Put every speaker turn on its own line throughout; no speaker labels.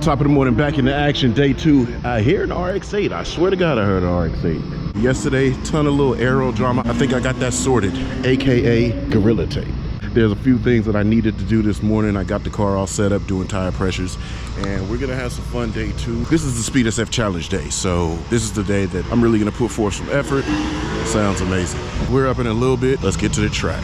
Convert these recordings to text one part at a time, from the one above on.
Top of the morning, back into action, day 2. I hear an RX-8. I swear to God I heard an RX-8. Yesterday, ton of little aero drama. I think I got that sorted, AKA Gorilla Tape. There's a few things that I needed to do this morning. I got the car all set up, doing tire pressures, and we're gonna have some fun day 2. This is the Speed SF Challenge day, so this is the day that I'm really gonna put forth some effort. Sounds amazing. We're up in a little bit. Let's get to the track.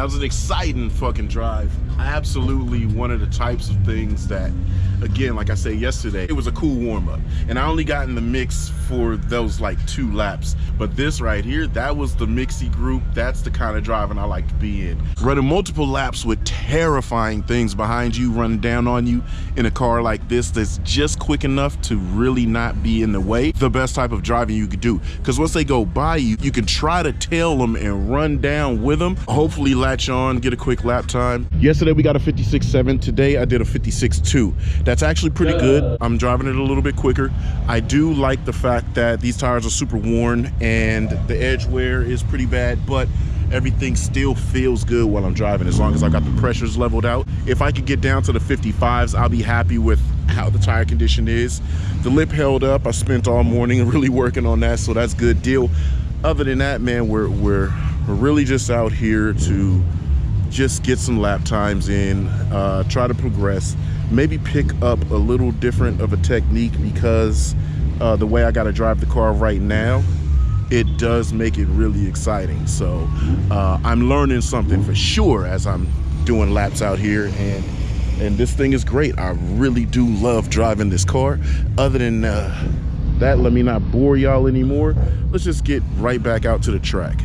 That was an exciting fucking drive. Absolutely one of the types of things that, again, like I said yesterday, it was a cool warm-up. And I only got in the mix for those like 2 laps. But this right here, that was the mixy group. That's the kind of driving I like to be in. Running multiple laps with terrifying things behind you, running down on you in a car like this that's just quick enough to really not be in the way. The best type of driving you could do. Because once they go by you, you can try to tail them and run down with them. Hopefully latch on, get a quick lap time. Yesterday we got a 56.7. Today I did a 56.2. That's actually pretty good. I'm driving it a little bit quicker. I do like the fact that these tires are super worn and the edge wear is pretty bad, but everything still feels good while I'm driving as long as I got the pressures leveled out. If I could get down to the 55s, I'll be happy with how the tire condition is. The lip held up. I spent all morning really working on that, so that's good deal. Other than that, man, we're really just out here to just get some lap times in, try to progress, maybe pick up a little different of a technique, because the way I got to drive the car right now, it does make it really exciting. So I'm learning something for sure as I'm doing laps out here, and And this thing is great. I really do love driving this car. Other than that, let me not bore y'all anymore. Let's just get right back out to the track.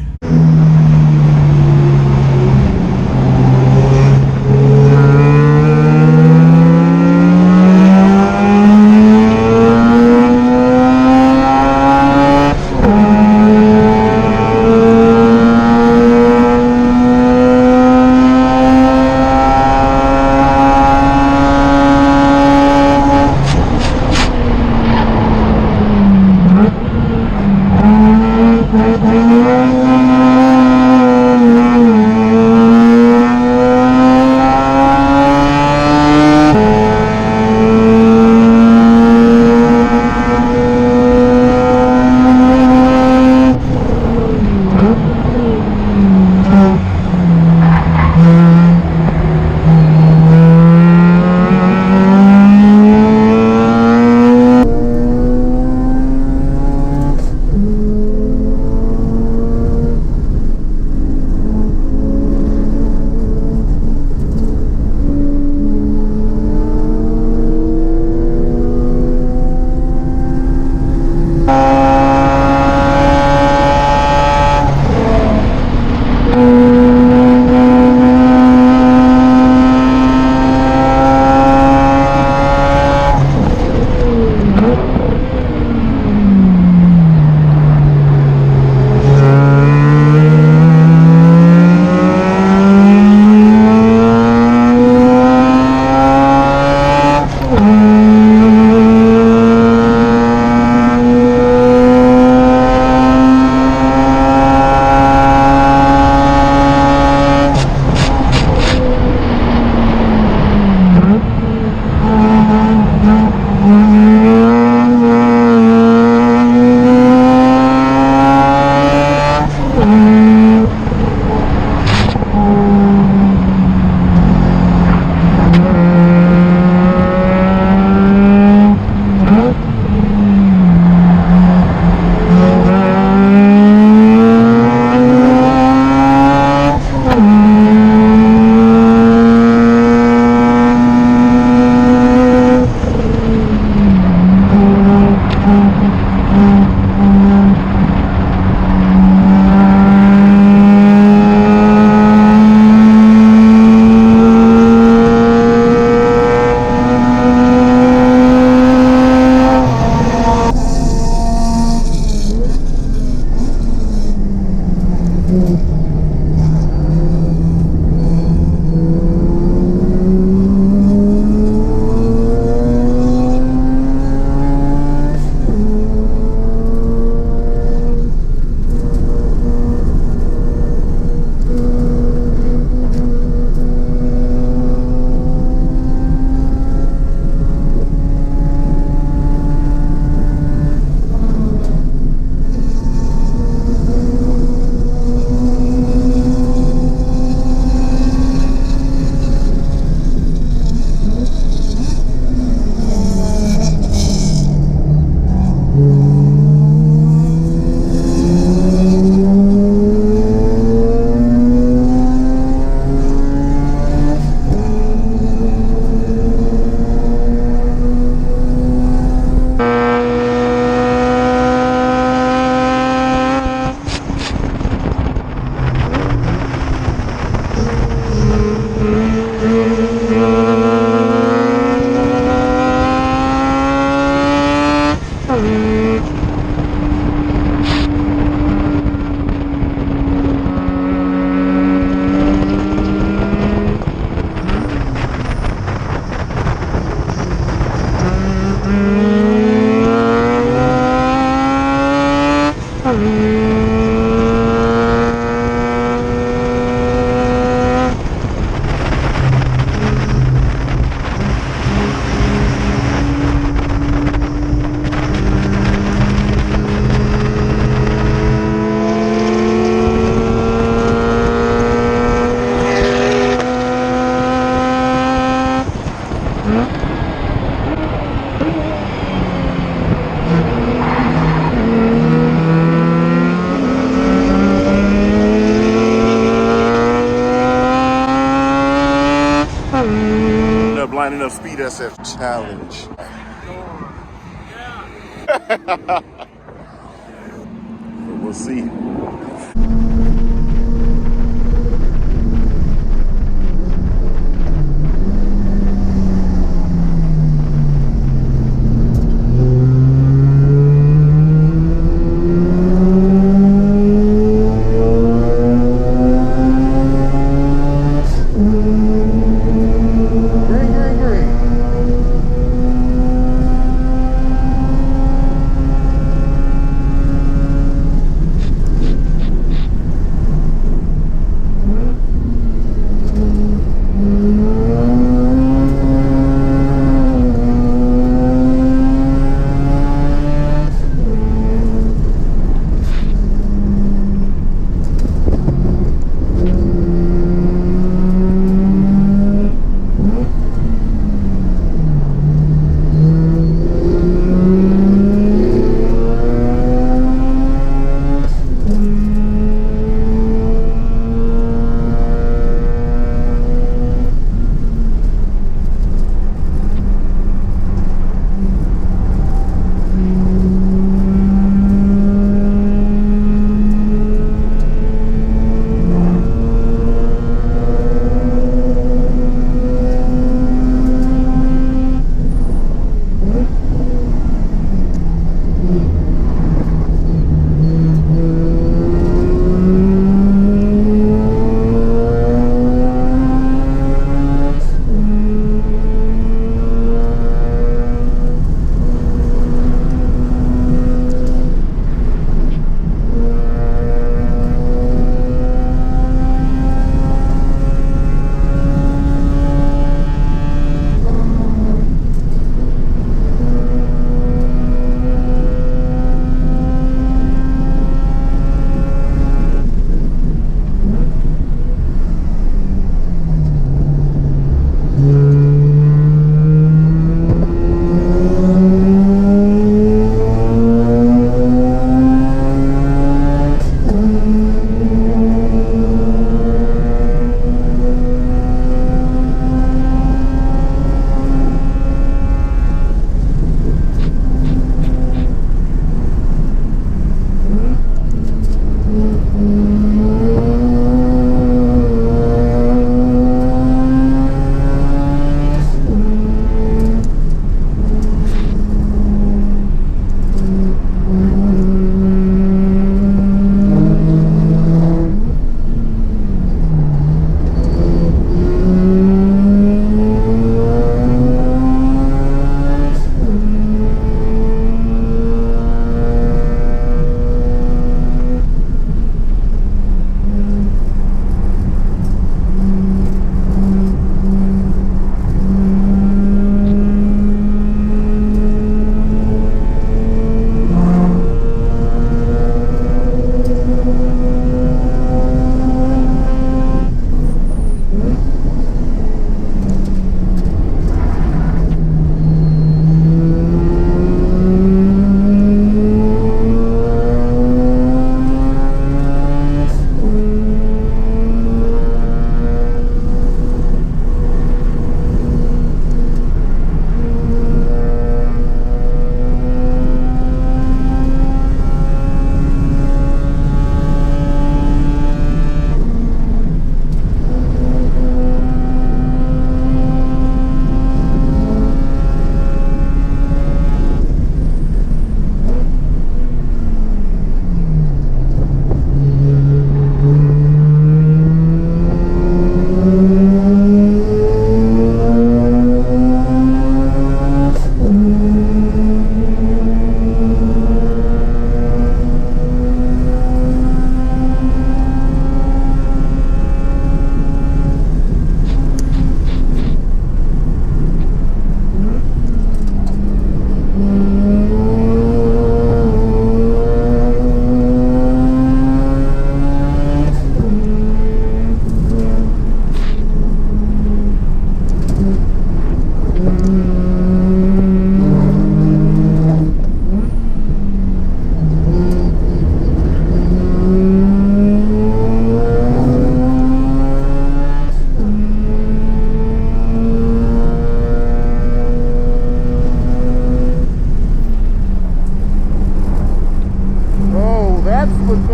the Speed SF Challenge. But we'll see.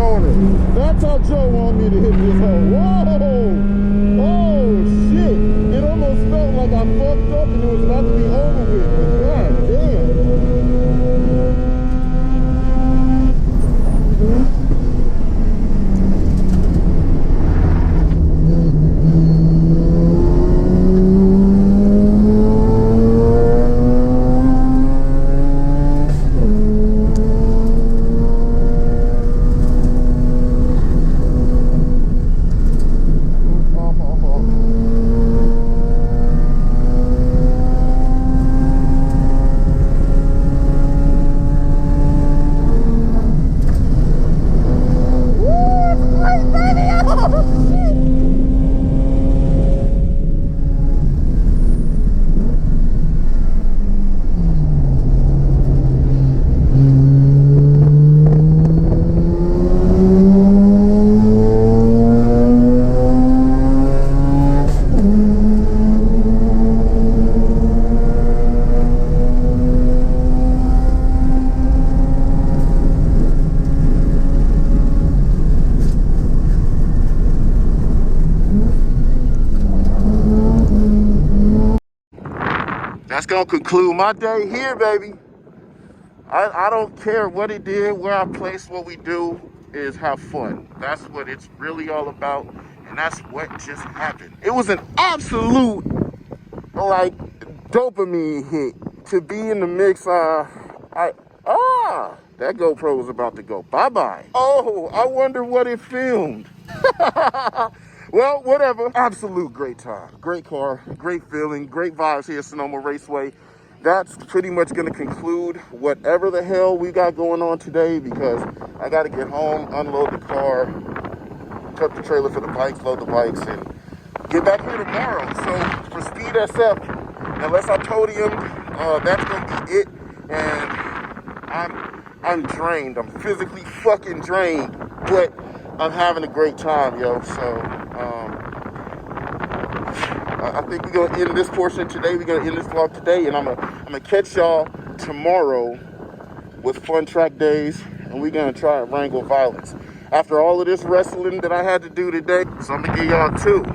on it. That's how Joe wanted me to hit this hole. Whoa! Oh, shit. It almost felt like I fucked up and it was about to be over with. But god damn. That's gonna conclude my day here, baby. I don't care what it did, where I place, what we do is have fun. That's what it's really all about, and that's what just happened. It was an absolute, like, dopamine hit to be in the mix. That GoPro was about to go bye-bye. Oh, I wonder what it filmed. Well, whatever. Absolute great time. Great car, great feeling, great vibes here at Sonoma Raceway. That's pretty much going to conclude whatever the hell we got going on today, because I got to get home, unload the car, tuck the trailer for the bikes, load the bikes, and get back here tomorrow. So for Speed SF, unless I told him, that's going to be it. And I'm drained. I'm physically fucking drained, but I'm having a great time, yo. So I think we're gonna end this portion today. We're gonna end this vlog today, and I'm gonna catch y'all tomorrow with Fun Track Days, and we're gonna try and wrangle violence. After all of this wrestling that I had to do today, so I'm gonna give y'all two.